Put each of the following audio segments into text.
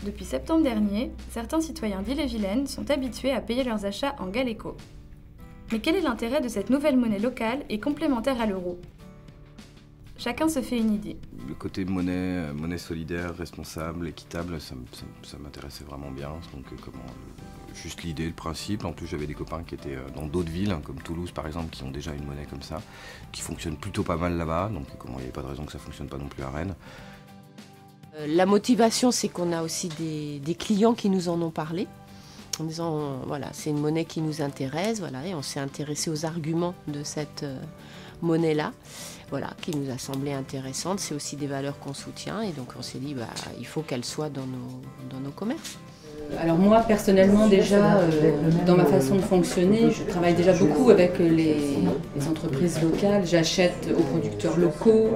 Depuis septembre dernier, certains citoyens d'Ille-et-Vilaine sont habitués à payer leurs achats en Galeco. Mais quel est l'intérêt de cette nouvelle monnaie locale et complémentaire à l'euro? Chacun se fait une idée. Le côté monnaie solidaire, responsable, équitable, ça m'intéressait vraiment bien. Donc juste l'idée, le principe. En plus, j'avais des copains qui étaient dans d'autres villes, hein, comme Toulouse par exemple, qui ont déjà une monnaie comme ça, qui fonctionne plutôt pas mal là-bas. Donc il n'y avait pas de raison que ça ne fonctionne pas non plus à Rennes. La motivation, c'est qu'on a aussi des clients qui nous en ont parlé, en disant voilà, c'est une monnaie qui nous intéresse, voilà, et on s'est intéressé aux arguments de cette monnaie-là, voilà, qui nous a semblé intéressante. C'est aussi des valeurs qu'on soutient, et donc on s'est dit il faut qu'elle soit dans nos commerces. Alors moi personnellement déjà, dans ma façon de fonctionner, je travaille déjà beaucoup avec les entreprises locales, j'achète aux producteurs locaux,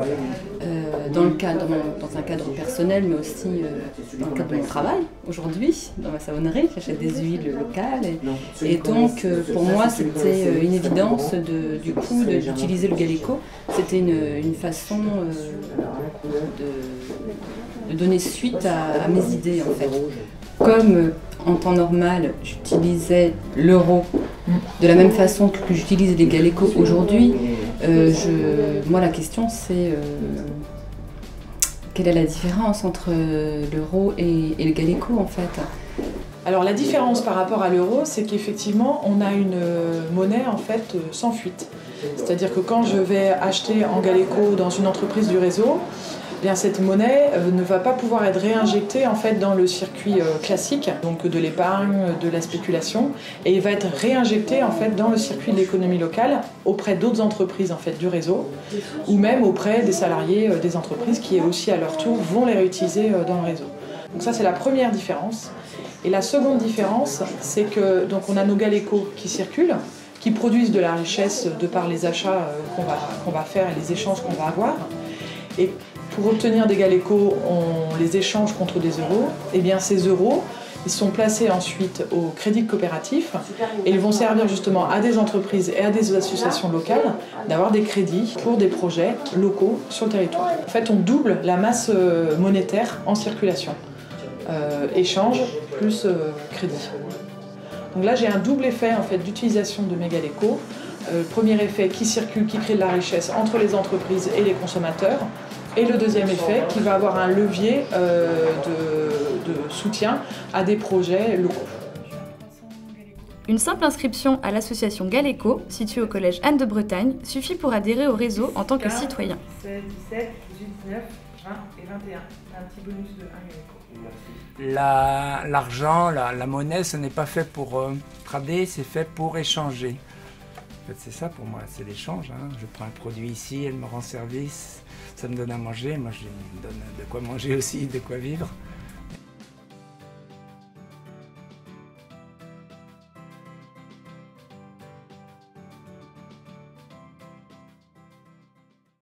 dans un cadre personnel, mais aussi dans le cadre de mon travail aujourd'hui, dans ma savonnerie, j'achète des huiles locales. Et donc pour moi c'était une évidence d'utiliser le Galeco. C'était une façon de donner suite à mes idées en fait. Comme en temps normal, j'utilisais l'euro de la même façon que j'utilise les Galeco aujourd'hui, moi la question c'est quelle est la différence entre l'euro et le Galeco en fait? Alors la différence par rapport à l'euro, c'est qu'effectivement on a une monnaie en fait sans fuite. C'est-à-dire que quand je vais acheter en Galeco dans une entreprise du réseau, eh bien, cette monnaie ne va pas pouvoir être réinjectée en fait, dans le circuit classique, donc de l'épargne, de la spéculation, et il va être réinjecté en fait, dans le circuit de l'économie locale auprès d'autres entreprises en fait, du réseau, ou même auprès des salariés des entreprises qui aussi à leur tour vont les réutiliser dans le réseau. Donc ça c'est la première différence. Et la seconde différence, c'est que donc, on a nos Galeco qui circulent, qui produisent de la richesse de par les achats qu'on va faire et les échanges qu'on va avoir. Et pour obtenir des Galeco, on les échange contre des euros. Et bien ces euros, ils sont placés ensuite au crédit coopératif et ils vont servir justement à des entreprises et à des associations locales d'avoir des crédits pour des projets locaux sur le territoire. En fait, on double la masse monétaire en circulation. Échange plus crédit. Donc là, j'ai un double effet en fait, d'utilisation de mes Galeco. Premier effet qui circule, qui crée de la richesse entre les entreprises et les consommateurs. Et le deuxième effet qui va avoir un levier de soutien à des projets locaux. Une simple inscription à l'association Galeco, située au collège Anne de Bretagne, suffit pour adhérer au réseau en tant que citoyen. 17, 18, 19, 20 et 21. Un petit bonus de 1 Galeco. L'argent, la monnaie, ce n'est pas fait pour trader, c'est fait pour échanger. En fait, c'est ça pour moi, c'est l'échange. Hein. Je prends un produit ici, elle me rend service, ça me donne à manger, moi je me donne de quoi manger aussi, de quoi vivre.